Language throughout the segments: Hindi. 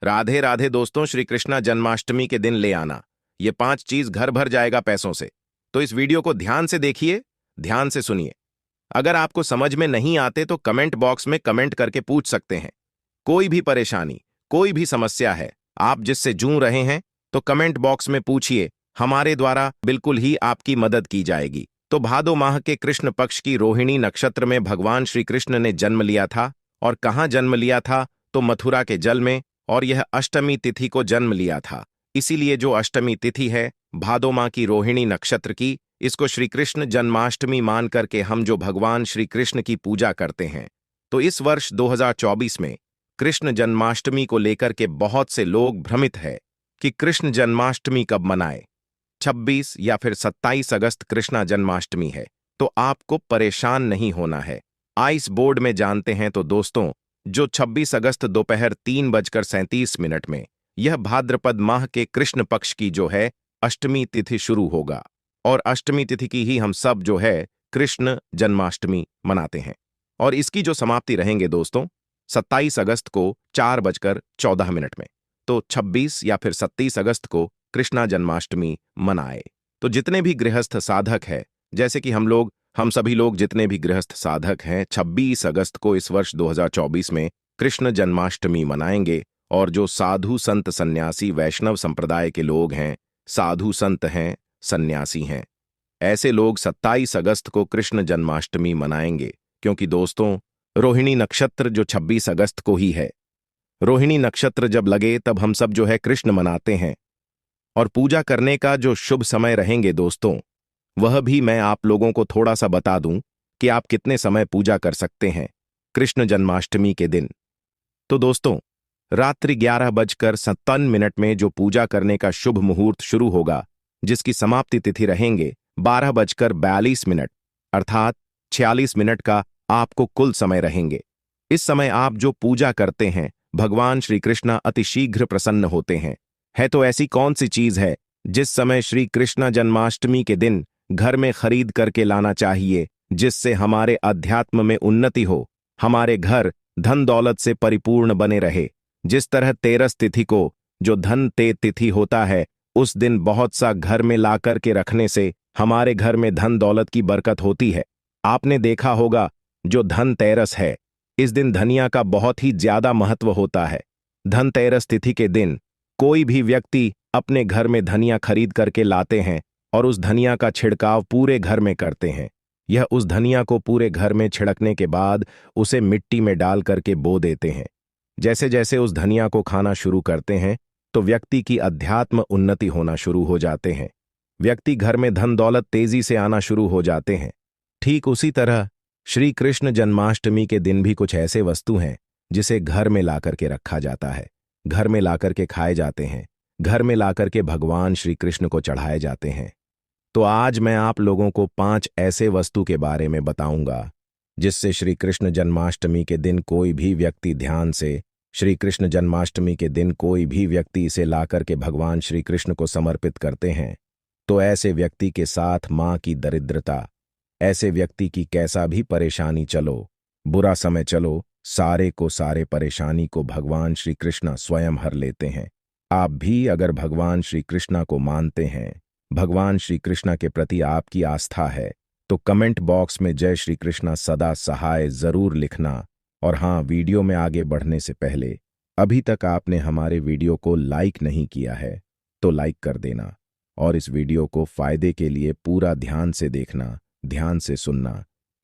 राधे राधे दोस्तों, श्री कृष्णा जन्माष्टमी के दिन ले आना ये 5 चीज घर भर जाएगा पैसों से। तो इस वीडियो को ध्यान से देखिए, ध्यान से सुनिए। अगर आपको समझ में नहीं आते तो कमेंट बॉक्स में कमेंट करके पूछ सकते हैं। कोई भी परेशानी, कोई भी समस्या है आप जिससे जूझ रहे हैं तो कमेंट बॉक्स में पूछिए, हमारे द्वारा बिल्कुल ही आपकी मदद की जाएगी। तो भादो माह के कृष्ण पक्ष की रोहिणी नक्षत्र में भगवान श्री कृष्ण ने जन्म लिया था। और कहाँ जन्म लिया था? तो मथुरा के जल में। और यह अष्टमी तिथि को जन्म लिया था। इसीलिए जो अष्टमी तिथि है भादो माह की रोहिणी नक्षत्र की, इसको श्री कृष्ण जन्माष्टमी मान करके हम जो भगवान श्री कृष्ण की पूजा करते हैं। तो इस वर्ष 2024 में कृष्ण जन्माष्टमी को लेकर के बहुत से लोग भ्रमित है कि कृष्ण जन्माष्टमी कब मनाए। 26 या फिर 27 अगस्त कृष्णा जन्माष्टमी है। तो आपको परेशान नहीं होना है। आइस बोर्ड में जानते हैं तो दोस्तों, जो 26 अगस्त दोपहर 3:37 में यह भाद्रपद माह के कृष्ण पक्ष की जो है अष्टमी तिथि शुरू होगा। और अष्टमी तिथि की ही हम सब जो है कृष्ण जन्माष्टमी मनाते हैं। और इसकी जो समाप्ति रहेंगे दोस्तों 27 अगस्त को 4:14 में। तो 26 या फिर 27 अगस्त को कृष्णा जन्माष्टमी मनाए। तो जितने भी गृहस्थ साधक है, जैसे कि हम सभी लोग जितने भी गृहस्थ साधक हैं, 26 अगस्त को इस वर्ष 2024 में कृष्ण जन्माष्टमी मनाएंगे। और जो साधु संत सन्यासी वैष्णव संप्रदाय के लोग हैं, साधु संत हैं, सन्यासी हैं, ऐसे लोग 27 अगस्त को कृष्ण जन्माष्टमी मनाएंगे। क्योंकि दोस्तों, रोहिणी नक्षत्र जो 26 अगस्त को ही है, रोहिणी नक्षत्र जब लगे तब हम सब जो है कृष्ण मनाते हैं। और पूजा करने का जो शुभ समय रहेंगे दोस्तों, वह भी मैं आप लोगों को थोड़ा सा बता दूं कि आप कितने समय पूजा कर सकते हैं कृष्ण जन्माष्टमी के दिन। तो दोस्तों, रात्रि 11:57 में जो पूजा करने का शुभ मुहूर्त शुरू होगा, जिसकी समाप्ति तिथि रहेंगे 12:42, अर्थात 46 मिनट का आपको कुल समय रहेंगे। इस समय आप जो पूजा करते हैं भगवान श्री कृष्ण अति शीघ्र प्रसन्न होते हैं। है तो ऐसी कौन सी चीज है जिस समय श्री कृष्ण जन्माष्टमी के दिन घर में खरीद करके लाना चाहिए, जिससे हमारे अध्यात्म में उन्नति हो, हमारे घर धन दौलत से परिपूर्ण बने रहे। जिस तरह तेरस तिथि को जो धन ते तिथि होता है, उस दिन बहुत सा घर में ला करके रखने से हमारे घर में धन दौलत की बरकत होती है। आपने देखा होगा जो धन तेरस है, इस दिन धनिया का बहुत ही ज्यादा महत्व होता है। धन तेरस तिथि के दिन कोई भी व्यक्ति अपने घर में धनिया खरीद करके लाते हैं और उस धनिया का छिड़काव पूरे घर में करते हैं। यह उस धनिया को पूरे घर में छिड़कने के बाद उसे मिट्टी में डाल करके बो देते हैं। जैसे जैसे उस धनिया को खाना शुरू करते हैं तो व्यक्ति की अध्यात्म उन्नति होना शुरू हो जाते हैं। व्यक्ति घर में धन दौलत तेजी से आना शुरू हो जाते हैं। ठीक उसी तरह श्री कृष्ण जन्माष्टमी के दिन भी कुछ ऐसे वस्तु हैं जिसे घर में ला करके रखा जाता है, घर में ला करके खाए जाते हैं, घर में ला करके भगवान श्री कृष्ण को चढ़ाए जाते हैं। तो आज मैं आप लोगों को 5 ऐसे वस्तु के बारे में बताऊंगा जिससे श्री कृष्ण जन्माष्टमी के दिन कोई भी व्यक्ति ध्यान से श्री कृष्ण जन्माष्टमी के दिन कोई भी व्यक्ति इसे ला करके भगवान श्री कृष्ण को समर्पित करते हैं तो ऐसे व्यक्ति के साथ मां की दरिद्रता, ऐसे व्यक्ति की कैसा भी परेशानी चलो, बुरा समय चलो, सारे को सारे परेशानी को भगवान श्री कृष्ण स्वयं हर लेते हैं। आप भी अगर भगवान श्री कृष्ण को मानते हैं, भगवान श्री कृष्ण के प्रति आपकी आस्था है, तो कमेंट बॉक्स में जय श्री कृष्ण सदा सहाय जरूर लिखना। और हाँ, वीडियो में आगे बढ़ने से पहले अभी तक आपने हमारे वीडियो को लाइक नहीं किया है तो लाइक कर देना। और इस वीडियो को फायदे के लिए पूरा ध्यान से देखना, ध्यान से सुनना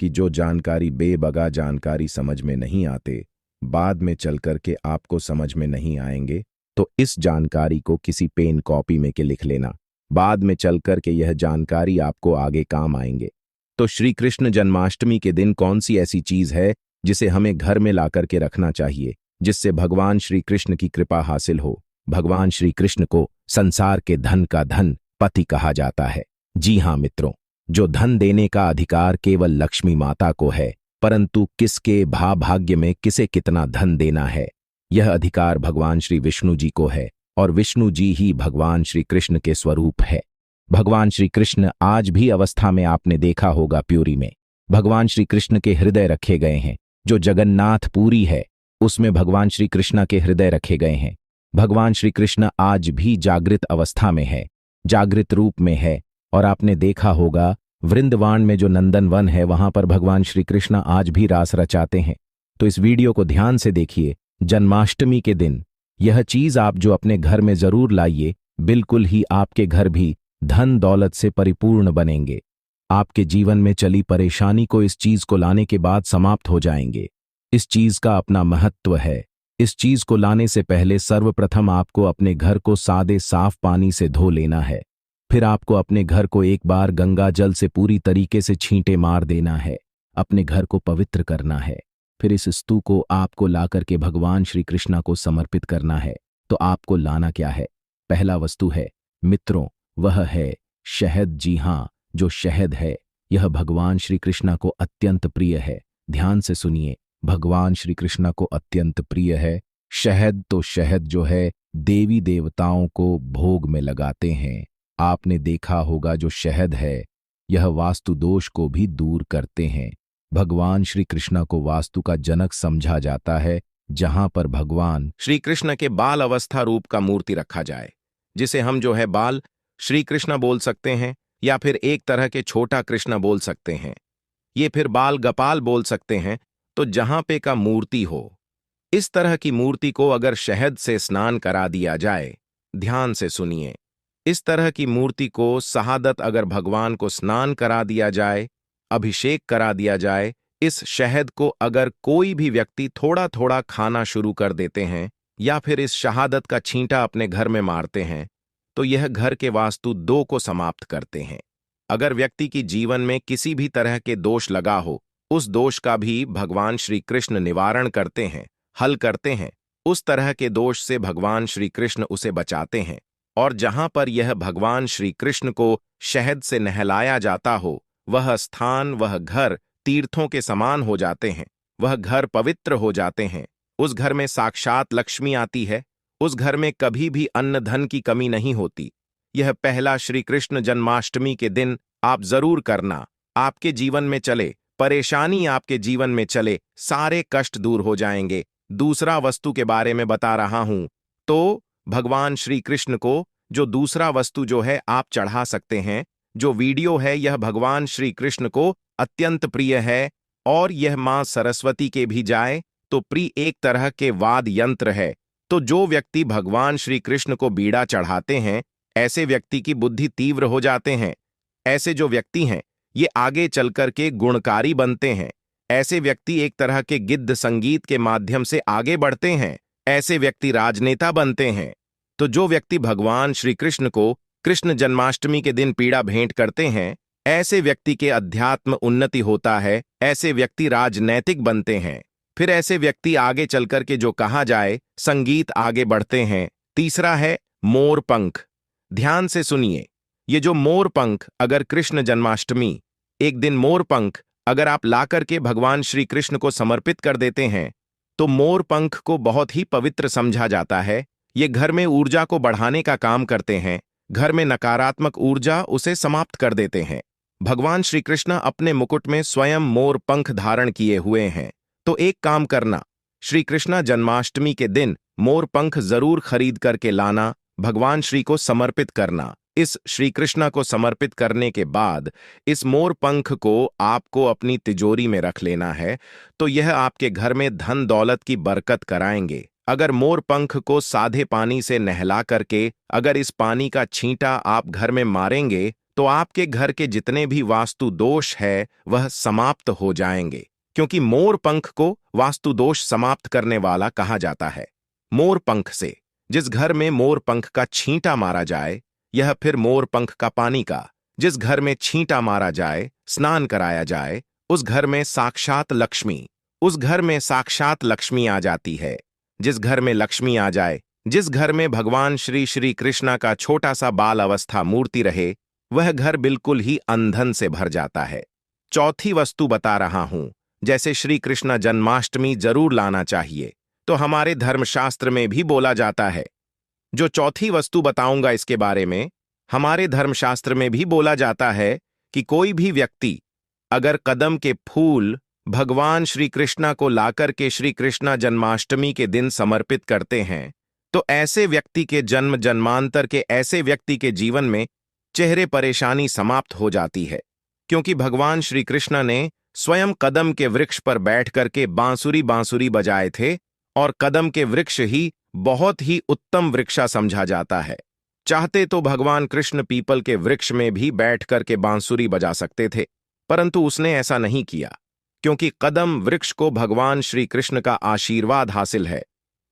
कि जो जानकारी बेबगा जानकारी समझ में नहीं आते, बाद में चल करके आपको समझ में नहीं आएंगे, तो इस जानकारी को किसी पेन कॉपी में के लिख लेना। बाद में चल करके यह जानकारी आपको आगे काम आएंगे। तो श्री कृष्ण जन्माष्टमी के दिन कौन सी ऐसी चीज है जिसे हमें घर में ला करके रखना चाहिए, जिससे भगवान श्री कृष्ण की कृपा हासिल हो। भगवान श्री कृष्ण को संसार के धन का धन पति कहा जाता है। जी हाँ मित्रों, जो धन देने का अधिकार केवल लक्ष्मी माता को है, परंतु किसके भाग्य में किसे कितना धन देना है, यह अधिकार भगवान श्री विष्णु जी को है। और विष्णु जी ही भगवान श्री कृष्ण के स्वरूप है। भगवान श्री कृष्ण आज भी अवस्था में आपने देखा होगा प्यूरी में भगवान श्री कृष्ण के हृदय रखे गए हैं। जो जगन्नाथ पुरी है उसमें भगवान श्री कृष्ण के हृदय रखे गए हैं। भगवान श्री कृष्ण आज भी जागृत अवस्था में है, जागृत रूप में है। और आपने देखा होगा वृंदावन में जो नंदन वन है वहां पर भगवान श्री कृष्ण आज भी रास रचाते हैं। तो इस वीडियो को ध्यान से देखिए। जन्माष्टमी के दिन यह चीज आप जो अपने घर में जरूर लाइए, बिल्कुल ही आपके घर भी धन दौलत से परिपूर्ण बनेंगे। आपके जीवन में चली परेशानी को इस चीज को लाने के बाद समाप्त हो जाएंगे। इस चीज का अपना महत्व है। इस चीज को लाने से पहले सर्वप्रथम आपको अपने घर को सादे साफ पानी से धो लेना है। फिर आपको अपने घर को एक बार गंगा जल से पूरी तरीके से छींटे मार देना है, अपने घर को पवित्र करना है। फिर इस स्तु को आपको लाकर के भगवान श्री कृष्ण को समर्पित करना है। तो आपको लाना क्या है? पहला वस्तु है मित्रों, वह है शहद। जी हाँ, जो शहद है यह भगवान श्री कृष्ण को अत्यंत प्रिय है। ध्यान से सुनिए, भगवान श्री कृष्ण को अत्यंत प्रिय है शहद। तो शहद जो है देवी देवताओं को भोग में लगाते हैं। आपने देखा होगा जो शहद है यह वास्तु दोष को भी दूर करते हैं। भगवान श्री कृष्ण को वास्तु का जनक समझा जाता है। जहां पर भगवान श्री कृष्ण के बाल अवस्था रूप का मूर्ति रखा जाए, जिसे हम जो है बाल श्री कृष्ण बोल सकते हैं, या फिर एक तरह के छोटा कृष्ण बोल सकते हैं, ये फिर बाल गोपाल बोल सकते हैं। तो जहां पे का मूर्ति हो, इस तरह की मूर्ति को अगर शहद से स्नान करा दिया जाए, ध्यान से सुनिए, इस तरह की मूर्ति को शहादत अगर भगवान को स्नान करा दिया जाए, अभिषेक करा दिया जाए, इस शहद को अगर कोई भी व्यक्ति थोड़ा थोड़ा खाना शुरू कर देते हैं, या फिर इस शहादत का छींटा अपने घर में मारते हैं, तो यह घर के वास्तु दो को समाप्त करते हैं। अगर व्यक्ति की जीवन में किसी भी तरह के दोष लगा हो, उस दोष का भी भगवान श्री कृष्ण निवारण करते हैं, हल करते हैं। उस तरह के दोष से भगवान श्री कृष्ण उसे बचाते हैं। और जहां पर यह भगवान श्री कृष्ण को शहद से नहलाया जाता हो, वह स्थान, वह घर तीर्थों के समान हो जाते हैं। वह घर पवित्र हो जाते हैं। उस घर में साक्षात लक्ष्मी आती है। उस घर में कभी भी अन्न धन की कमी नहीं होती। यह पहला श्री कृष्ण जन्माष्टमी के दिन आप जरूर करना। आपके जीवन में चले परेशानी, आपके जीवन में चले सारे कष्ट दूर हो जाएंगे। दूसरा वस्तु के बारे में बता रहा हूं, तो भगवान श्री कृष्ण को जो दूसरा वस्तु जो है आप चढ़ा सकते हैं। जो वीडियो है यह भगवान श्री कृष्ण को अत्यंत प्रिय है, और यह मां सरस्वती के भी जाए तो प्रिय एक तरह के वाद यंत्र है। तो जो व्यक्ति भगवान श्री कृष्ण को बीड़ा चढ़ाते हैं, ऐसे व्यक्ति की बुद्धि तीव्र हो जाते हैं। ऐसे जो व्यक्ति हैं ये आगे चलकर के गुणकारी बनते हैं। ऐसे व्यक्ति एक तरह के गिद्ध संगीत के माध्यम से आगे बढ़ते हैं। ऐसे व्यक्ति राजनेता बनते हैं। तो जो व्यक्ति भगवान श्री कृष्ण को कृष्ण जन्माष्टमी के दिन पीड़ा भेंट करते हैं, ऐसे व्यक्ति के अध्यात्म उन्नति होता है। ऐसे व्यक्ति राजनैतिक बनते हैं। फिर ऐसे व्यक्ति आगे चलकर के जो कहा जाए संगीत आगे बढ़ते हैं। तीसरा है मोर पंख। ध्यान से सुनिए, ये जो मोर पंख अगर कृष्ण जन्माष्टमी एक दिन मोर पंख अगर आप लाकर के भगवान श्री कृष्ण को समर्पित कर देते हैं, तो मोर पंख को बहुत ही पवित्र समझा जाता है। ये घर में ऊर्जा को बढ़ाने का काम करते हैं। घर में नकारात्मक ऊर्जा उसे समाप्त कर देते हैं। भगवान श्री कृष्ण अपने मुकुट में स्वयं मोर पंख धारण किए हुए हैं। तो एक काम करना, श्री कृष्ण जन्माष्टमी के दिन मोर पंख जरूर खरीद करके लाना, भगवान श्री को समर्पित करना। इस श्री कृष्ण को समर्पित करने के बाद इस मोर पंख को आपको अपनी तिजोरी में रख लेना है। तो यह आपके घर में धन दौलत की बरकत कराएंगे। अगर मोर पंख को सादे पानी से नहला करके अगर इस पानी का छींटा आप घर में मारेंगे, तो आपके घर के जितने भी वास्तु दोष है वह समाप्त हो जाएंगे। क्योंकि मोर पंख को वास्तु दोष समाप्त करने वाला कहा जाता है। मोर पंख से जिस घर में मोर पंख का छींटा मारा जाए, यह फिर मोर पंख का पानी का जिस घर में छींटा मारा जाए, स्नान कराया जाए, उस घर में साक्षात लक्ष्मी, उस घर में साक्षात लक्ष्मी आ जाती है। जिस घर में लक्ष्मी आ जाए, जिस घर में भगवान श्री कृष्ण का छोटा सा बाल अवस्था मूर्ति रहे, वह घर बिल्कुल ही अंधन से भर जाता है। चौथी वस्तु बता रहा हूं, जैसे श्री कृष्ण जन्माष्टमी जरूर लाना चाहिए, तो हमारे धर्मशास्त्र में भी बोला जाता है। जो चौथी वस्तु बताऊंगा इसके बारे में, हमारे धर्मशास्त्र में भी बोला जाता है कि कोई भी व्यक्ति अगर कदम के फूल भगवान श्री कृष्ण को लाकर के श्री कृष्ण जन्माष्टमी के दिन समर्पित करते हैं, तो ऐसे व्यक्ति के जन्म जन्मांतर के ऐसे व्यक्ति के जीवन में चेहरे परेशानी समाप्त हो जाती है, क्योंकि भगवान श्री कृष्ण ने स्वयं कदम के वृक्ष पर बैठ करके बांसुरी बांसुरी बजाए थे, और कदम के वृक्ष ही बहुत ही उत्तम वृक्षा समझा जाता है। चाहते तो भगवान कृष्ण पीपल के वृक्ष में भी बैठ करके बांसुरी बजा सकते थे, परंतु उसने ऐसा नहीं किया, क्योंकि कदम वृक्ष को भगवान श्री कृष्ण का आशीर्वाद हासिल है।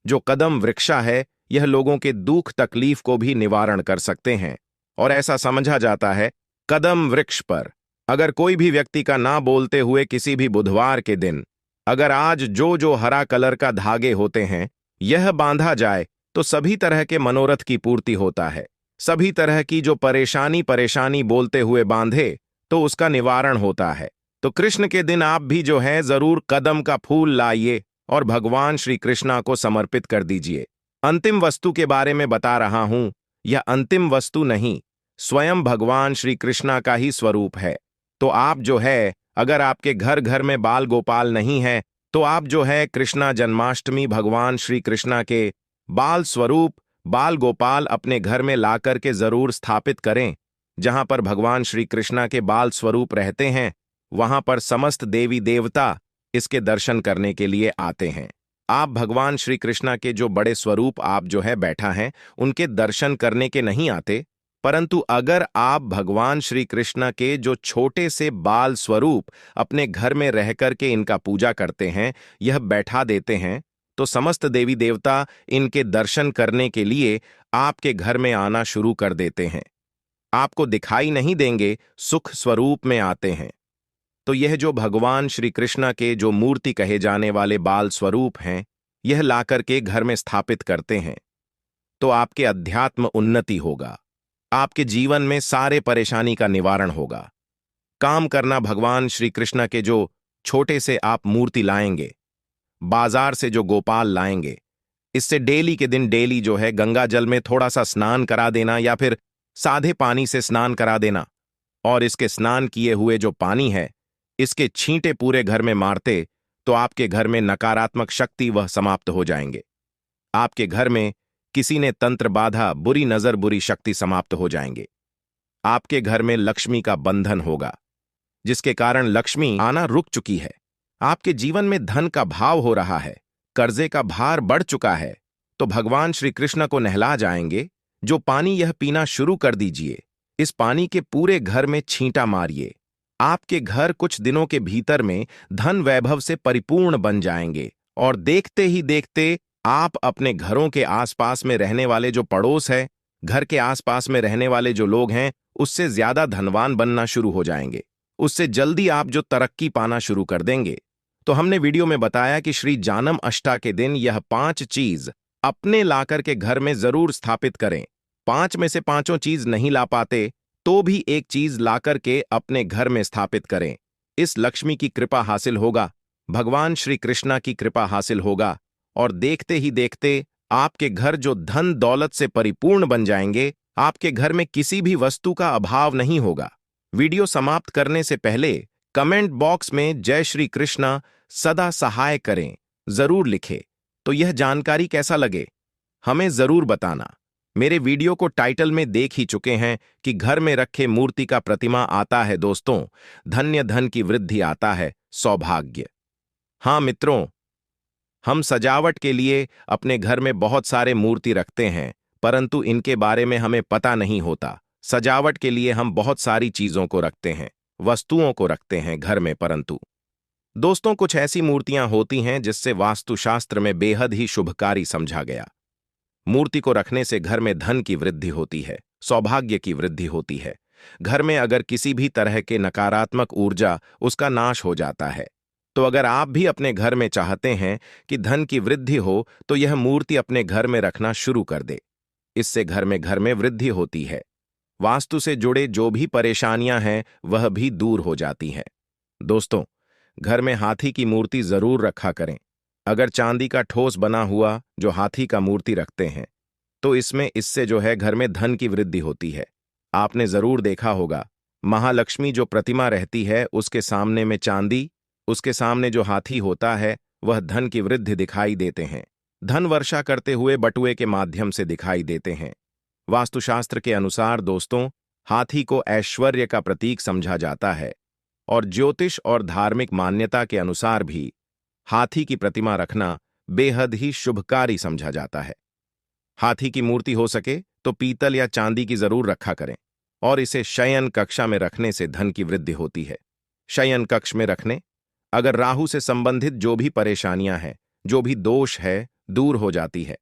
जो कदम वृक्षा है, यह लोगों के दुख तकलीफ को भी निवारण कर सकते हैं, और ऐसा समझा जाता है कदम वृक्ष पर अगर कोई भी व्यक्ति का ना बोलते हुए किसी भी बुधवार के दिन अगर आज जो जो हरा कलर का धागे होते हैं यह बांधा जाए तो सभी तरह के मनोरथ की पूर्ति होता है। सभी तरह की जो परेशानी बोलते हुए बांधे तो उसका निवारण होता है। तो कृष्ण के दिन आप भी जो है जरूर कदम का फूल लाइए और भगवान श्री कृष्णा को समर्पित कर दीजिए। अंतिम वस्तु के बारे में बता रहा हूं, यह अंतिम वस्तु नहीं, स्वयं भगवान श्री कृष्णा का ही स्वरूप है। तो आप जो है अगर आपके घर घर में बाल गोपाल नहीं है तो आप जो है कृष्णा जन्माष्टमी भगवान श्री कृष्णा के बाल स्वरूप बाल गोपाल अपने घर में ला करके जरूर स्थापित करें। जहां पर भगवान श्री कृष्णा के बाल स्वरूप रहते हैं वहां पर समस्त देवी देवता इसके दर्शन करने के लिए आते हैं। आप भगवान श्री कृष्णा के जो बड़े स्वरूप आप जो है बैठा हैं उनके दर्शन करने के नहीं आते, परंतु अगर आप भगवान श्री कृष्ण के जो छोटे से बाल स्वरूप अपने घर में रह करके इनका पूजा करते हैं, यह बैठा देते हैं, तो समस्त देवी देवता इनके दर्शन करने के लिए आपके घर में आना शुरू कर देते हैं। आपको दिखाई नहीं देंगे, सुख स्वरूप में आते हैं। तो यह जो भगवान श्री कृष्ण के जो मूर्ति कहे जाने वाले बाल स्वरूप हैं, यह लाकर के घर में स्थापित करते हैं, तो आपके अध्यात्म उन्नति होगा, आपके जीवन में सारे परेशानी का निवारण होगा। काम करना भगवान श्री कृष्ण के जो छोटे से आप मूर्ति लाएंगे, बाजार से जो गोपाल लाएंगे, इससे डेली के दिन डेली जो है गंगा जल में थोड़ा सा स्नान करा देना या फिर साधे पानी से स्नान करा देना, और इसके स्नान किए हुए जो पानी है इसके छींटे पूरे घर में मारते तो आपके घर में नकारात्मक शक्ति वह समाप्त हो जाएंगे। आपके घर में किसी ने तंत्र बाधा, बुरी नजर, बुरी शक्ति समाप्त हो जाएंगे। आपके घर में लक्ष्मी का बंधन होगा, जिसके कारण लक्ष्मी आना रुक चुकी है। आपके जीवन में धन का भाव हो रहा है, कर्जे का भार बढ़ चुका है, तो भगवान श्री कृष्ण को नहला जाएंगे। जो पानी यह पीना शुरू कर दीजिए, इस पानी के पूरे घर में छींटा मारिए। आपके घर कुछ दिनों के भीतर में धन वैभव से परिपूर्ण बन जाएंगे, और देखते ही देखते आप अपने घरों के आसपास में रहने वाले जो पड़ोस है, घर के आसपास में रहने वाले जो लोग हैं, उससे ज्यादा धनवान बनना शुरू हो जाएंगे। उससे जल्दी आप जो तरक्की पाना शुरू कर देंगे। तो हमने वीडियो में बताया कि श्री जानम अष्टा के दिन यह 5 चीज अपने लाकर के घर में जरूर स्थापित करें। 5 में से 5 चीज नहीं ला पाते तो भी एक चीज लाकर के अपने घर में स्थापित करें। इस लक्ष्मी की कृपा हासिल होगा, भगवान श्री कृष्णा की कृपा हासिल होगा, और देखते ही देखते आपके घर जो धन दौलत से परिपूर्ण बन जाएंगे। आपके घर में किसी भी वस्तु का अभाव नहीं होगा। वीडियो समाप्त करने से पहले कमेंट बॉक्स में जय श्री कृष्णा सदा सहाय करें जरूर लिखें। तो यह जानकारी कैसा लगे हमें जरूर बताना। मेरे वीडियो को टाइटल में देख ही चुके हैं कि घर में रखे मूर्ति का प्रतिमा आता है दोस्तों, धन्य धन की वृद्धि आता है, सौभाग्य। हाँ मित्रों, हम सजावट के लिए अपने घर में बहुत सारे मूर्ति रखते हैं, परंतु इनके बारे में हमें पता नहीं होता। सजावट के लिए हम बहुत सारी चीजों को रखते हैं, वस्तुओं को रखते हैं घर में, परंतु दोस्तों कुछ ऐसी मूर्तियां होती हैं जिससे वास्तुशास्त्र में बेहद ही शुभकारी समझा गया। मूर्ति को रखने से घर में धन की वृद्धि होती है, सौभाग्य की वृद्धि होती है। घर में अगर किसी भी तरह के नकारात्मक ऊर्जा उसका नाश हो जाता है। तो अगर आप भी अपने घर में चाहते हैं कि धन की वृद्धि हो तो यह मूर्ति अपने घर में रखना शुरू कर दे। इससे घर में वृद्धि होती है। वास्तु से जुड़े जो भी परेशानियां हैं वह भी दूर हो जाती हैं। दोस्तों, घर में हाथी की मूर्ति जरूर रखा करें। अगर चांदी का ठोस बना हुआ जो हाथी का मूर्ति रखते हैं तो इससे जो है घर में धन की वृद्धि होती है। आपने जरूर देखा होगा, महालक्ष्मी जो प्रतिमा रहती है उसके सामने में चांदी, उसके सामने जो हाथी होता है वह धन की वृद्धि दिखाई देते हैं। धन वर्षा करते हुए बटुए के माध्यम से दिखाई देते हैं। वास्तुशास्त्र के अनुसार दोस्तों, हाथी को ऐश्वर्य का प्रतीक समझा जाता है और ज्योतिष और धार्मिक मान्यता के अनुसार भी हाथी की प्रतिमा रखना बेहद ही शुभकारी समझा जाता है। हाथी की मूर्ति हो सके तो पीतल या चांदी की जरूर रखा करें और इसे शयन कक्षा में रखने से धन की वृद्धि होती है। शयन कक्ष में रखने अगर राहु से संबंधित जो भी परेशानियां हैं, जो भी दोष है, दूर हो जाती है।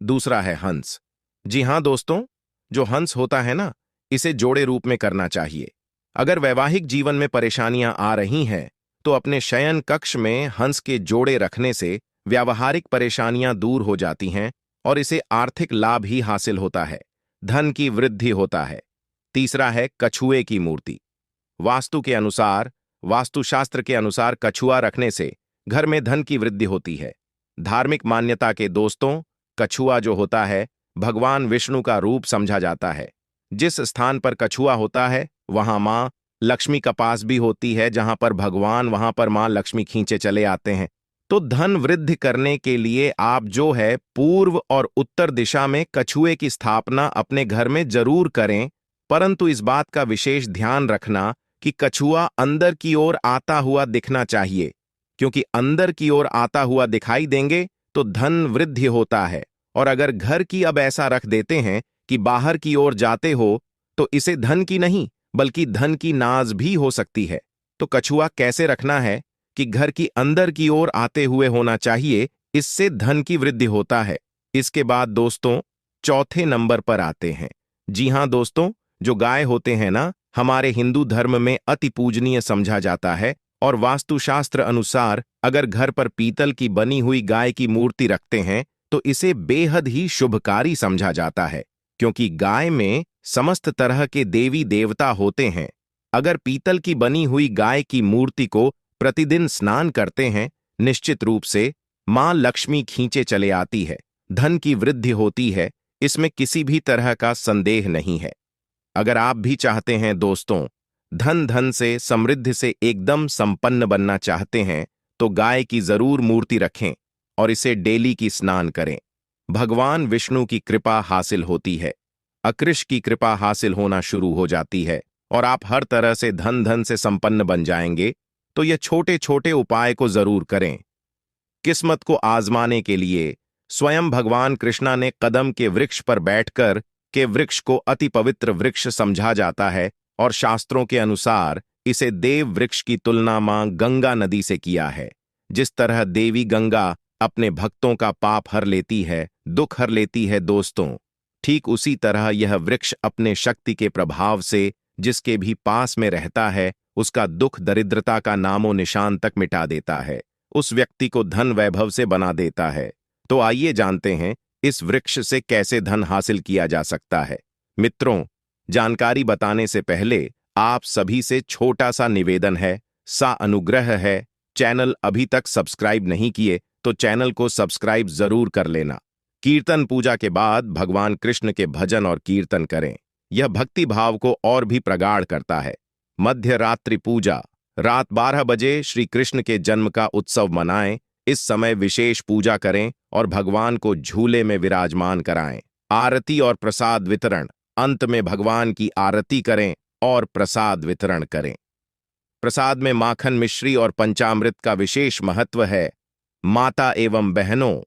दूसरा है हंस। जी हां दोस्तों, जो हंस होता है ना, इसे जोड़े रूप में करना चाहिए। अगर वैवाहिक जीवन में परेशानियां आ रही हैं तो अपने शयन कक्ष में हंस के जोड़े रखने से व्यावहारिक परेशानियां दूर हो जाती हैं और इसे आर्थिक लाभ ही हासिल होता है, धन की वृद्धि होता है। तीसरा है कछुए की मूर्ति। वास्तुशास्त्र के अनुसार कछुआ रखने से घर में धन की वृद्धि होती है। धार्मिक मान्यता के दोस्तों, कछुआ जो होता है भगवान विष्णु का रूप समझा जाता है। जिस स्थान पर कछुआ होता है वहां मां लक्ष्मी का पास भी होती है, जहां पर भगवान वहां पर मां लक्ष्मी खींचे चले आते हैं। तो धन वृद्धि करने के लिए आप जो है पूर्व और उत्तर दिशा में कछुए की स्थापना अपने घर में जरूर करें, परंतु इस बात का विशेष ध्यान रखना कि कछुआ अंदर की ओर आता हुआ दिखना चाहिए, क्योंकि अंदर की ओर आता हुआ दिखाई देंगे तो धन वृद्धि होता है। और अगर घर की अब ऐसा रख देते हैं कि बाहर की ओर जाते हो तो इसे धन की नहीं बल्कि धन की नाज भी हो सकती है। तो कछुआ कैसे रखना है कि घर की अंदर की ओर आते हुए होना चाहिए, इससे धन की वृद्धि होता है। इसके बाद दोस्तों चौथे नंबर पर आते हैं। जी हां दोस्तों, जो गाय होते हैं ना, हमारे हिंदू धर्म में अति पूजनीय समझा जाता है और वास्तुशास्त्र अनुसार अगर घर पर पीतल की बनी हुई गाय की मूर्ति रखते हैं तो इसे बेहद ही शुभकारी समझा जाता है, क्योंकि गाय में समस्त तरह के देवी देवता होते हैं। अगर पीतल की बनी हुई गाय की मूर्ति को प्रतिदिन स्नान करते हैं, निश्चित रूप से मां लक्ष्मी खींचे चले आती है, धन की वृद्धि होती है, इसमें किसी भी तरह का संदेह नहीं है। अगर आप भी चाहते हैं दोस्तों धन से समृद्धि से एकदम संपन्न बनना चाहते हैं तो गाय की जरूर मूर्ति रखें और इसे डेली की स्नान करें। भगवान विष्णु की कृपा हासिल होती है, अकृष की कृपा हासिल होना शुरू हो जाती है और आप हर तरह से धन से संपन्न बन जाएंगे। तो ये छोटे छोटे उपाय को जरूर करें। किस्मत को आजमाने के लिए स्वयं भगवान कृष्णा ने कदम के वृक्ष पर बैठकर के वृक्ष को अति पवित्र वृक्ष समझा जाता है और शास्त्रों के अनुसार इसे देव वृक्ष की तुलना मां गंगा नदी से किया है। जिस तरह देवी गंगा अपने भक्तों का पाप हर लेती है, दुख हर लेती है दोस्तों, ठीक उसी तरह यह वृक्ष अपने शक्ति के प्रभाव से जिसके भी पास में रहता है उसका दुख दरिद्रता का नामो निशान तक मिटा देता है, उस व्यक्ति को धन वैभव से बना देता है। तो आइए जानते हैं इस वृक्ष से कैसे धन हासिल किया जा सकता है। मित्रों, जानकारी बताने से पहले आप सभी से छोटा सा निवेदन है, सा अनुग्रह है, चैनल अभी तक सब्सक्राइब नहीं किए तो चैनल को सब्सक्राइब जरूर कर लेना। कीर्तन पूजा के बाद भगवान कृष्ण के भजन और कीर्तन करें, यह भक्ति भाव को और भी प्रगाढ़ करता है। मध्य रात्रि पूजा, रात 12 बजे श्री कृष्ण के जन्म का उत्सव मनाएं। इस समय विशेष पूजा करें और भगवान को झूले में विराजमान कराएं। आरती और प्रसाद वितरण, अंत में भगवान की आरती करें और प्रसाद वितरण करें। प्रसाद में माखन मिश्री और पंचामृत का विशेष महत्व है। माता एवं बहनों,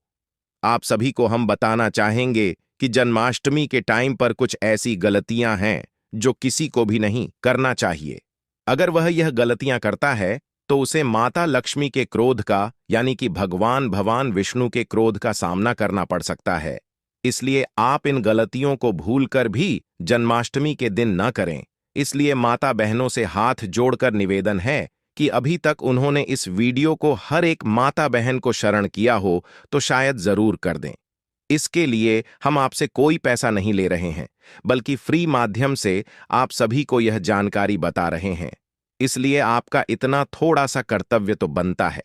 आप सभी को हम बताना चाहेंगे कि जन्माष्टमी के टाइम पर कुछ ऐसी गलतियां हैं जो किसी को भी नहीं करना चाहिए। अगर वह यह गलतियां करता है तो उसे माता लक्ष्मी के क्रोध का यानी कि भगवान विष्णु के क्रोध का सामना करना पड़ सकता है। इसलिए आप इन गलतियों को भूलकर भी जन्माष्टमी के दिन न करें। इसलिए माता बहनों से हाथ जोड़कर निवेदन है कि अभी तक उन्होंने इस वीडियो को हर एक माता बहन को शरण किया हो तो शायद जरूर कर दें। इसके लिए हम आपसे कोई पैसा नहीं ले रहे हैं, बल्कि फ्री माध्यम से आप सभी को यह जानकारी बता रहे हैं। इसलिए आपका इतना थोड़ा सा कर्तव्य तो बनता है।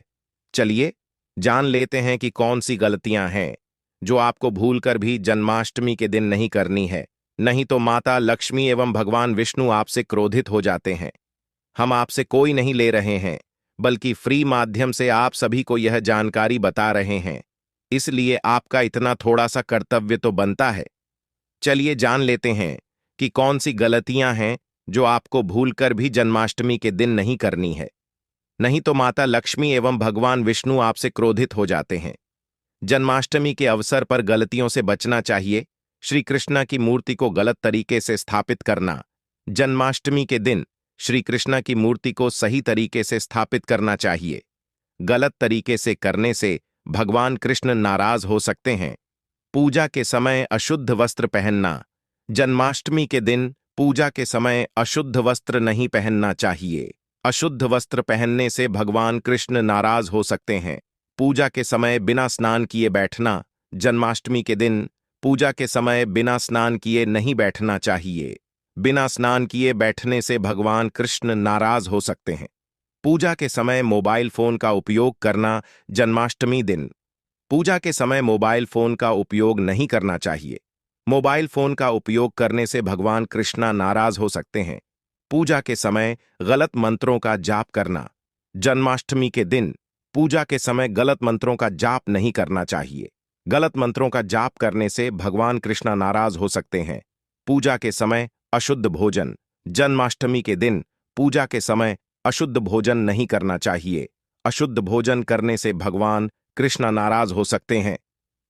चलिए जान लेते हैं कि कौन सी गलतियां हैं जो आपको भूलकर भी जन्माष्टमी के दिन नहीं करनी है, नहीं तो माता लक्ष्मी एवं भगवान विष्णु आपसे क्रोधित हो जाते हैं। हम आपसे कोई नहीं ले रहे हैं, बल्कि फ्री माध्यम से आप सभी को यह जानकारी बता रहे हैं। इसलिए आपका इतना थोड़ा सा कर्तव्य तो बनता है। चलिए जान लेते हैं कि कौन सी गलतियां हैं जो आपको भूलकर भी जन्माष्टमी के दिन नहीं करनी है। नहीं तो माता लक्ष्मी एवं भगवान विष्णु आपसे क्रोधित हो जाते हैं। जन्माष्टमी के अवसर पर गलतियों से बचना चाहिए। श्री कृष्ण की मूर्ति को गलत तरीके से स्थापित करना। जन्माष्टमी के दिन श्री कृष्ण की मूर्ति को सही तरीके से स्थापित करना चाहिए। गलत तरीके से करने से भगवान कृष्ण नाराज हो सकते हैं। पूजा के समय अशुद्ध वस्त्र पहनना। जन्माष्टमी के दिन पूजा के समय अशुद्ध वस्त्र नहीं पहनना चाहिए। अशुद्ध वस्त्र पहनने से भगवान कृष्ण नाराज हो सकते हैं। पूजा के समय बिना स्नान किए बैठना। जन्माष्टमी के दिन पूजा के समय बिना स्नान किए नहीं बैठना चाहिए। बिना स्नान किए बैठने से भगवान कृष्ण नाराज हो सकते हैं। पूजा के समय मोबाइल फोन का उपयोग करना। जन्माष्टमी दिन पूजा के समय मोबाइल फोन का उपयोग नहीं करना चाहिए। मोबाइल फोन का उपयोग करने से भगवान कृष्ण नाराज हो सकते हैं। पूजा के समय गलत मंत्रों का जाप करना। जन्माष्टमी के दिन पूजा के समय गलत मंत्रों का जाप नहीं करना चाहिए। गलत मंत्रों का जाप करने से भगवान कृष्ण नाराज हो सकते हैं। पूजा के समय अशुद्ध भोजन। जन्माष्टमी के दिन पूजा के समय अशुद्ध भोजन नहीं करना चाहिए। अशुद्ध भोजन करने से भगवान कृष्ण नाराज हो सकते हैं।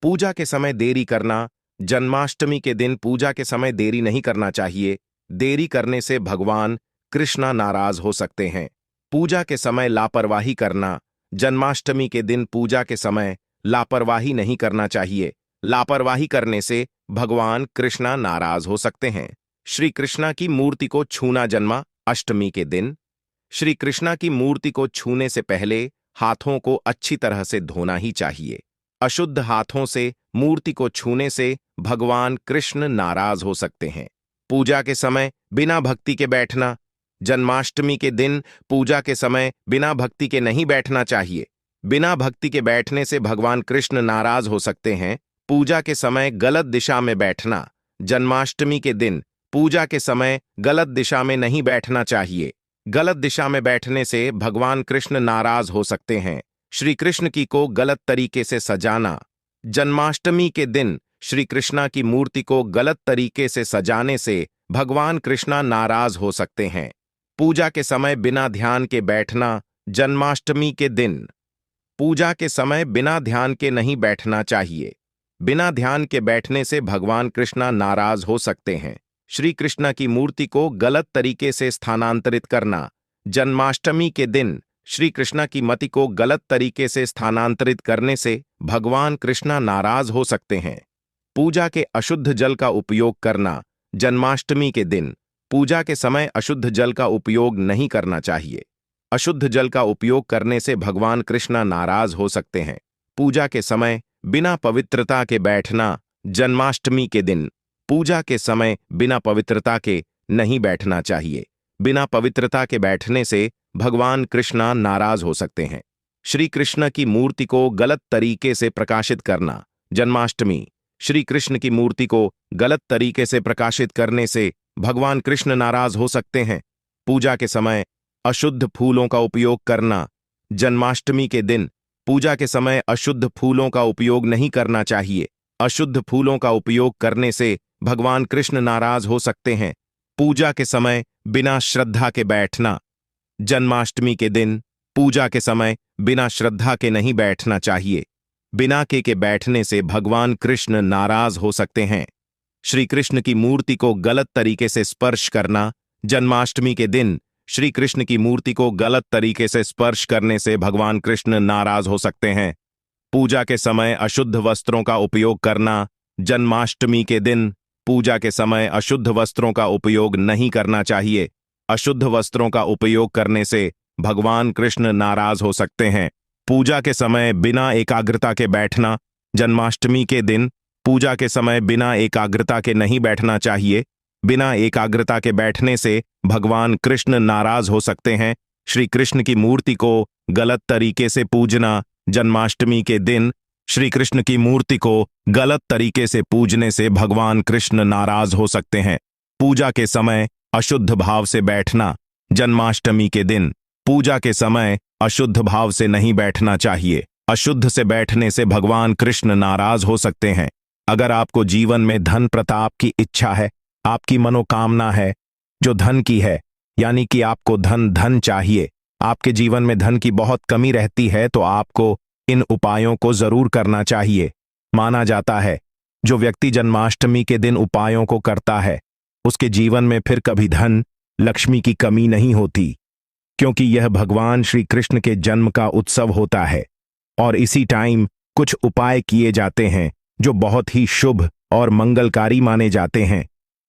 पूजा के समय देरी करना। जन्माष्टमी के दिन पूजा के समय देरी नहीं करना चाहिए। देरी करने से भगवान कृष्ण नाराज हो सकते हैं। पूजा के समय लापरवाही करना। जन्माष्टमी के दिन पूजा के समय लापरवाही नहीं करना चाहिए। लापरवाही करने से भगवान कृष्ण नाराज हो सकते हैं। श्री कृष्ण की मूर्ति को छूना। जन्माष्टमी के दिन श्री कृष्ण की मूर्ति को छूने से पहले हाथों को अच्छी तरह से धोना ही चाहिए। अशुद्ध हाथों से मूर्ति को छूने से भगवान कृष्ण नाराज हो सकते हैं। पूजा के समय बिना भक्ति के बैठना। जन्माष्टमी के दिन पूजा के समय बिना भक्ति के नहीं बैठना चाहिए। बिना भक्ति के बैठने से भगवान कृष्ण नाराज हो सकते हैं। पूजा के समय गलत दिशा में बैठना। जन्माष्टमी के दिन पूजा के समय गलत दिशा में नहीं बैठना चाहिए। गलत दिशा में बैठने से भगवान कृष्ण नाराज हो सकते हैं। श्री कृष्ण की को गलत तरीके से सजाना। जन्माष्टमी के दिन श्री कृष्ण की मूर्ति को गलत तरीके से सजाने से भगवान कृष्ण नाराज हो सकते हैं। पूजा के समय बिना ध्यान के बैठना। जन्माष्टमी के दिन पूजा के समय बिना ध्यान के नहीं बैठना चाहिए। बिना ध्यान के बैठने से भगवान कृष्ण नाराज हो सकते हैं। श्री कृष्ण की मूर्ति को गलत तरीके से स्थानांतरित करना। जन्माष्टमी के दिन श्री कृष्ण की मति को गलत तरीके से स्थानांतरित करने से भगवान कृष्ण नाराज हो सकते हैं। पूजा के अशुद्ध जल का उपयोग करना। जन्माष्टमी के दिन पूजा के समय अशुद्ध जल का उपयोग नहीं करना चाहिए। अशुद्ध जल का उपयोग करने से भगवान कृष्ण नाराज हो सकते हैं। पूजा के समय बिना पवित्रता के बैठना। जन्माष्टमी के दिन पूजा के समय बिना पवित्रता के नहीं बैठना चाहिए। बिना पवित्रता के बैठने से भगवान कृष्ण नाराज हो सकते हैं। श्री कृष्ण की मूर्ति को गलत तरीके से प्रकाशित करना। जन्माष्टमी श्री कृष्ण की मूर्ति को गलत तरीके से प्रकाशित करने से भगवान कृष्ण नाराज हो सकते हैं। पूजा के समय अशुद्ध फूलों का उपयोग करना। जन्माष्टमी के दिन पूजा के समय अशुद्ध फूलों का उपयोग नहीं करना चाहिए। अशुद्ध फूलों का उपयोग करने से भगवान कृष्ण नाराज हो सकते हैं। पूजा के समय बिना श्रद्धा के बैठना। जन्माष्टमी के दिन पूजा के समय बिना श्रद्धा के नहीं बैठना चाहिए। बिना के बैठने से भगवान कृष्ण नाराज हो सकते हैं। श्री कृष्ण की मूर्ति को गलत तरीके से स्पर्श करना। जन्माष्टमी के दिन श्री कृष्ण की मूर्ति को गलत तरीके से स्पर्श करने से भगवान कृष्ण नाराज हो सकते हैं। पूजा के समय अशुद्ध वस्त्रों का उपयोग करना। जन्माष्टमी के दिन पूजा के समय अशुद्ध वस्त्रों का उपयोग नहीं करना चाहिए। अशुद्ध वस्त्रों का उपयोग करने से भगवान कृष्ण नाराज हो सकते हैं। पूजा के समय बिना एकाग्रता के बैठना। जन्माष्टमी के दिन पूजा के समय बिना एकाग्रता के नहीं बैठना चाहिए। बिना एकाग्रता के बैठने से भगवान कृष्ण नाराज हो सकते हैं। श्री कृष्ण की मूर्ति को गलत तरीके से पूजना। जन्माष्टमी के दिन श्री कृष्ण की मूर्ति को गलत तरीके से पूजने से भगवान कृष्ण नाराज हो सकते हैं। पूजा के समय अशुद्ध भाव से बैठना। जन्माष्टमी के दिन पूजा के समय अशुद्ध भाव से नहीं बैठना चाहिए। अशुद्ध से बैठने से भगवान कृष्ण नाराज हो सकते हैं। अगर आपको जीवन में धन प्रताप की इच्छा है, आपकी मनोकामना है जो धन की है, यानी कि आपको धन धन चाहिए, आपके जीवन में धन की बहुत कमी रहती है, तो आपको इन उपायों को जरूर करना चाहिए। माना जाता है जो व्यक्ति जन्माष्टमी के दिन उपायों को करता है उसके जीवन में फिर कभी धन लक्ष्मी की कमी नहीं होती, क्योंकि यह भगवान श्री कृष्ण के जन्म का उत्सव होता है और इसी टाइम कुछ उपाय किए जाते हैं जो बहुत ही शुभ और मंगलकारी माने जाते हैं।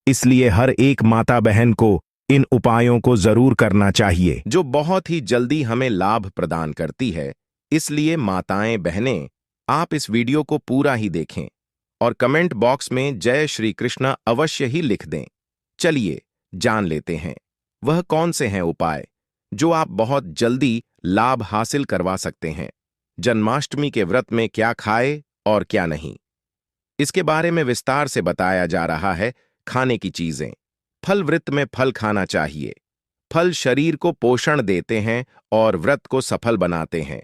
इसलिए हर एक माता बहन को इन उपायों को जरूर करना चाहिए, जो बहुत ही जल्दी हमें लाभ प्रदान करती है। इसलिए माताएं बहनें, आप इस वीडियो को पूरा ही देखें और कमेंट बॉक्स में जय श्री कृष्ण अवश्य ही लिख दें। चलिए जान लेते हैं वह कौन से हैं उपाय जो आप बहुत जल्दी लाभ हासिल करवा सकते हैं। जन्माष्टमी के व्रत में क्या खाए और क्या नहीं, इसके बारे में विस्तार से बताया जा रहा है। खाने की चीजें। फल, व्रत में फल खाना चाहिए। फल शरीर को पोषण देते हैं और व्रत को सफल बनाते हैं।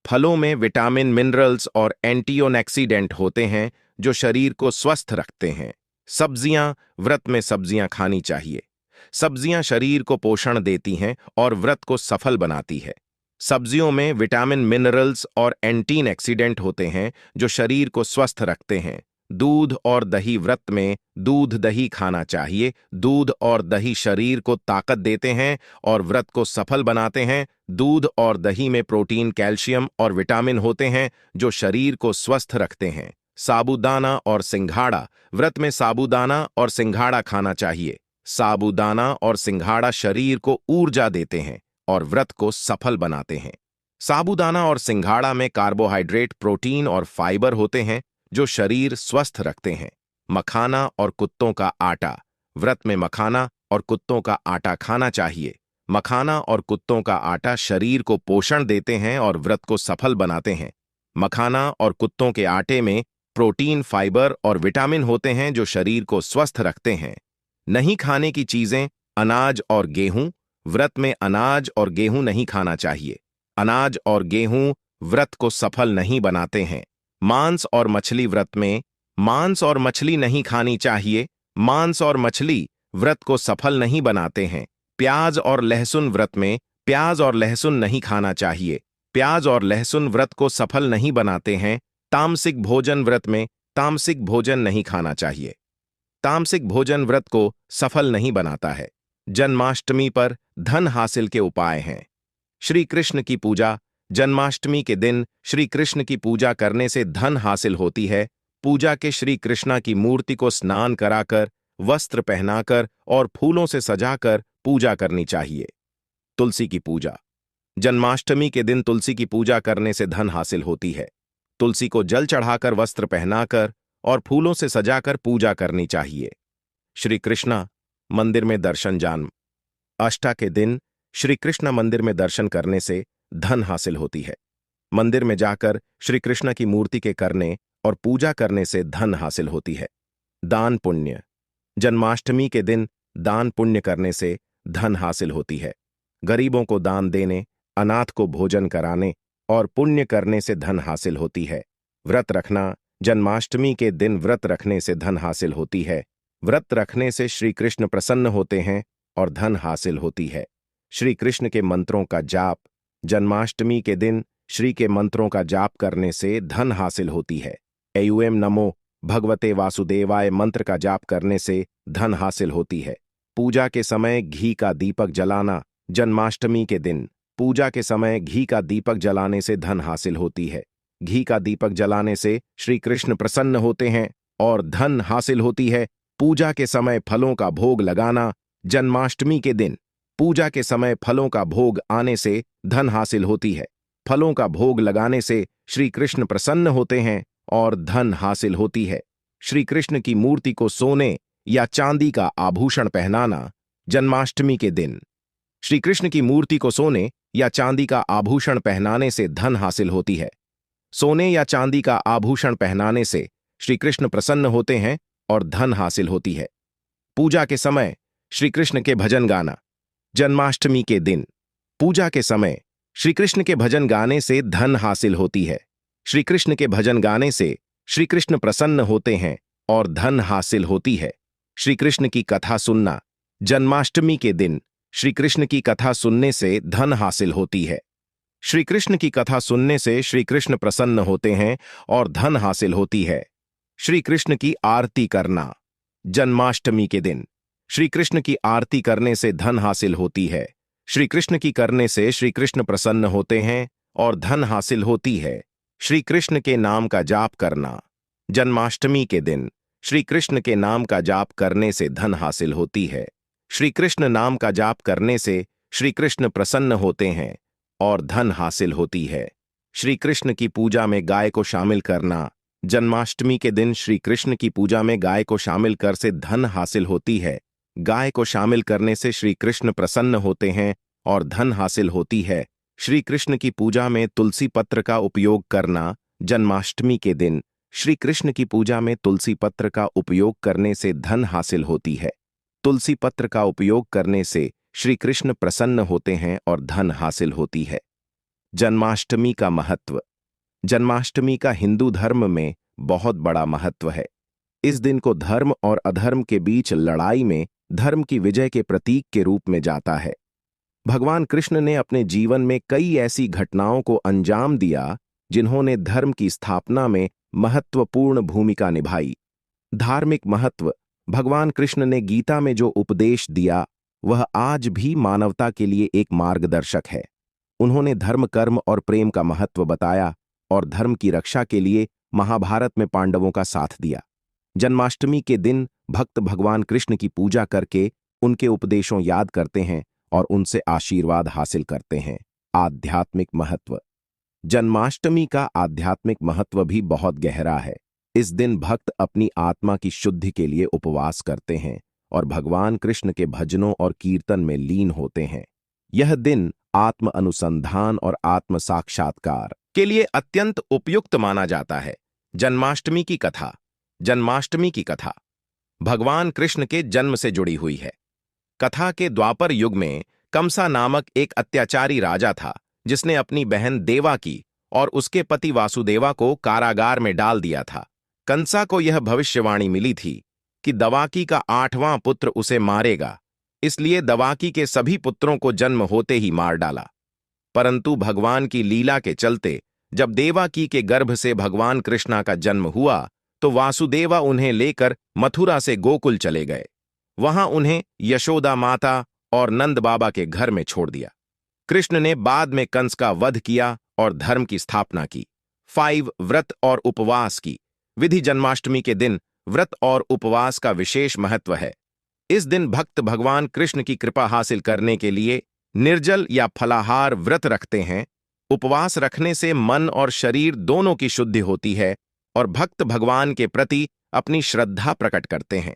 फलों में विटामिन, मिनरल्स और एंटीऑक्सीडेंट होते हैं जो शरीर को स्वस्थ रखते हैं। सब्जियां, व्रत में सब्जियां खानी चाहिए। सब्जियां शरीर को पोषण देती हैं और व्रत को सफल बनाती है। सब्जियों में विटामिन, मिनरल्स और एंटीऑक्सीडेंट होते हैं जो शरीर को स्वस्थ रखते हैं। दूध और दही, व्रत में दूध दही खाना चाहिए। दूध और दही शरीर को ताकत देते हैं और व्रत को सफल बनाते हैं। दूध और दही में प्रोटीन, कैल्शियम और विटामिन होते हैं जो शरीर को स्वस्थ रखते हैं। साबूदाना और सिंघाड़ा, व्रत में साबूदाना और सिंघाड़ा खाना चाहिए। साबूदाना और सिंघाड़ा शरीर को ऊर्जा देते हैं और व्रत को सफल बनाते हैं। साबूदाना और सिंघाड़ा में कार्बोहाइड्रेट, प्रोटीन और फाइबर होते हैं जो शरीर स्वस्थ रखते हैं। मखाना और कुत्तों का आटा, व्रत में मखाना और कुत्तों का आटा खाना चाहिए। मखाना और कुत्तों का आटा शरीर को पोषण देते हैं और व्रत को सफल बनाते हैं। मखाना और कुत्तों के आटे में प्रोटीन, फाइबर और विटामिन होते हैं जो शरीर को स्वस्थ रखते हैं। नहीं खाने की चीजें। अनाज और गेहूं, व्रत में अनाज और गेहूं नहीं खाना चाहिए। अनाज और गेहूं व्रत को सफल नहीं बनाते हैं। मांस और मछली, व्रत में मांस और मछली नहीं खानी चाहिए। मांस और मछली व्रत को सफल नहीं बनाते हैं। प्याज और लहसुन, व्रत में प्याज और लहसुन नहीं खाना चाहिए। प्याज और लहसुन व्रत को सफल नहीं बनाते हैं। तामसिक भोजन, व्रत में तामसिक भोजन नहीं खाना चाहिए। तामसिक भोजन व्रत को सफल नहीं बनाता है। जन्माष्टमी पर धन हासिल के उपाय हैं। श्री कृष्ण की पूजा। जन्माष्टमी के दिन श्री कृष्ण की पूजा करने से धन हासिल होती है। पूजा के श्री कृष्णा की मूर्ति को स्नान कराकर, वस्त्र पहनाकर और फूलों से सजाकर पूजा करनी चाहिए। तुलसी की पूजा। जन्माष्टमी के दिन तुलसी की पूजा करने से धन हासिल होती है। तुलसी को जल चढ़ाकर, वस्त्र पहनाकर और फूलों से सजाकर पूजा करनी चाहिए। श्री कृष्णा मंदिर में दर्शन। जन्म अष्टमी के दिन श्री कृष्ण मंदिर में दर्शन करने से धन हासिल होती है। मंदिर में जाकर श्री कृष्ण की मूर्ति के करने और पूजा करने से धन हासिल होती है। दान पुण्य। जन्माष्टमी के दिन दान पुण्य करने से धन हासिल होती है। गरीबों को दान देने, अनाथ को भोजन कराने और पुण्य करने से धन हासिल होती है। व्रत रखना। जन्माष्टमी के दिन व्रत रखने से धन हासिल होती है। व्रत रखने से श्री कृष्ण प्रसन्न होते हैं और धन हासिल होती है। श्री कृष्ण के मंत्रों का जाप। जन्माष्टमी के दिन श्री के मंत्रों का जाप करने से धन हासिल होती है। एयूएम नमो भगवते वासुदेवाय मंत्र का जाप करने से धन हासिल होती है। पूजा के समय घी का दीपक जलाना। जन्माष्टमी के दिन पूजा के समय घी का दीपक जलाने से धन हासिल होती है। घी का दीपक जलाने से श्री कृष्ण प्रसन्न होते हैं और धन हासिल होती है। पूजा के समय फलों का भोग लगाना। जन्माष्टमी के दिन पूजा के समय फलों का भोग आने से धन हासिल होती है। फलों का भोग लगाने से श्री कृष्ण प्रसन्न होते हैं और धन हासिल होती है। श्री कृष्ण की मूर्ति को सोने या चांदी का आभूषण पहनाना। जन्माष्टमी के दिन श्री कृष्ण की मूर्ति को सोने या चांदी का आभूषण पहनाने से धन हासिल होती है। सोने या चांदी का आभूषण पहनाने से श्री कृष्ण प्रसन्न होते हैं और धन हासिल होती है। पूजा के समय श्री कृष्ण के भजन गाना। जन्माष्टमी के दिन पूजा के समय श्री कृष्ण के भजन गाने से धन हासिल होती है। श्री कृष्ण के भजन गाने से श्री कृष्ण प्रसन्न होते हैं और धन हासिल होती है। श्री कृष्ण की कथा सुनना। जन्माष्टमी के दिन श्री कृष्ण की कथा सुनने से धन हासिल होती है। श्री कृष्ण की कथा सुनने से श्री कृष्ण प्रसन्न होते हैं और धन हासिल होती है। श्री कृष्ण की आरती करना। जन्माष्टमी के दिन श्री कृष्ण की आरती करने से धन हासिल होती है। श्री कृष्ण की करने से श्री कृष्ण प्रसन्न होते हैं और धन हासिल होती है। श्री कृष्ण के नाम का जाप करना। जन्माष्टमी के दिन श्री कृष्ण के नाम का जाप करने से धन हासिल होती है। श्री कृष्ण नाम का जाप करने से श्री कृष्ण प्रसन्न होते हैं और धन हासिल होती है। श्री कृष्ण की पूजा में गाय को शामिल करना। जन्माष्टमी के दिन श्री कृष्ण की पूजा में गाय को शामिल कर से धन हासिल होती है। गाय को शामिल करने से श्री कृष्ण प्रसन्न होते हैं और धन हासिल होती है। श्री कृष्ण की पूजा में तुलसी पत्र का उपयोग करना। जन्माष्टमी के दिन श्री कृष्ण की पूजा में तुलसी पत्र का उपयोग करने से धन हासिल होती है। तुलसी पत्र का उपयोग करने से श्री कृष्ण प्रसन्न होते हैं और धन हासिल होती है। जन्माष्टमी का महत्व। जन्माष्टमी का हिंदू धर्म में बहुत बड़ा महत्व है। इस दिन को धर्म और अधर्म के बीच लड़ाई में धर्म की विजय के प्रतीक के रूप में जाता है। भगवान कृष्ण ने अपने जीवन में कई ऐसी घटनाओं को अंजाम दिया जिन्होंने धर्म की स्थापना में महत्वपूर्ण भूमिका निभाई। धार्मिक महत्व। भगवान कृष्ण ने गीता में जो उपदेश दिया वह आज भी मानवता के लिए एक मार्गदर्शक है। उन्होंने धर्म, कर्म और प्रेम का महत्व बताया और धर्म की रक्षा के लिए महाभारत में पांडवों का साथ दिया। जन्माष्टमी के दिन भक्त भगवान कृष्ण की पूजा करके उनके उपदेशों याद करते हैं और उनसे आशीर्वाद हासिल करते हैं। आध्यात्मिक महत्व। जन्माष्टमी का आध्यात्मिक महत्व भी बहुत गहरा है। इस दिन भक्त अपनी आत्मा की शुद्धि के लिए उपवास करते हैं और भगवान कृष्ण के भजनों और कीर्तन में लीन होते हैं। यह दिन आत्म अनुसंधान और आत्म साक्षात्कार के लिए अत्यंत उपयुक्त माना जाता है। जन्माष्टमी की कथा। जन्माष्टमी की कथा भगवान कृष्ण के जन्म से जुड़ी हुई है। कथा के द्वापर युग में कंसा नामक एक अत्याचारी राजा था जिसने अपनी बहन देवकी और उसके पति वासुदेवा को कारागार में डाल दिया था। कंसा को यह भविष्यवाणी मिली थी कि देवकी का 8वां पुत्र उसे मारेगा, इसलिए देवकी के सभी पुत्रों को जन्म होते ही मार डाला। परंतु भगवान की लीला के चलते जब देवकी के गर्भ से भगवान कृष्णा का जन्म हुआ तो वासुदेवा उन्हें लेकर मथुरा से गोकुल चले गए। वहां उन्हें यशोदा माता और नंद बाबा के घर में छोड़ दिया। कृष्ण ने बाद में कंस का वध किया और धर्म की स्थापना की। 5 व्रत और उपवास की विधि। जन्माष्टमी के दिन व्रत और उपवास का विशेष महत्व है। इस दिन भक्त भगवान कृष्ण की कृपा हासिल करने के लिए निर्जल या फलाहार व्रत रखते हैं। उपवास रखने से मन और शरीर दोनों की शुद्धि होती है और भक्त भगवान के प्रति अपनी श्रद्धा प्रकट करते हैं।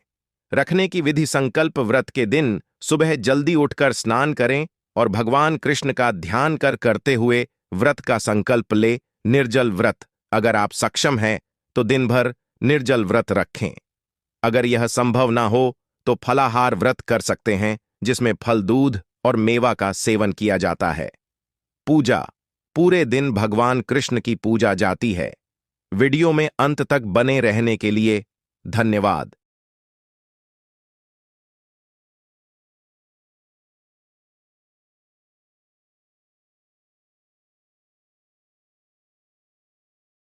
रखने की विधि। संकल्प व्रत के दिन सुबह जल्दी उठकर स्नान करें और भगवान कृष्ण का ध्यान करते हुए व्रत का संकल्प ले। निर्जल व्रत। अगर आप सक्षम हैं तो दिन भर निर्जल व्रत रखें। अगर यह संभव ना हो तो फलाहार व्रत कर सकते हैं जिसमें फल, दूध और मेवा का सेवन किया जाता है। पूजा। पूरे दिन भगवान कृष्ण की पूजा जाती है। वीडियो में अंत तक बने रहने के लिए धन्यवाद।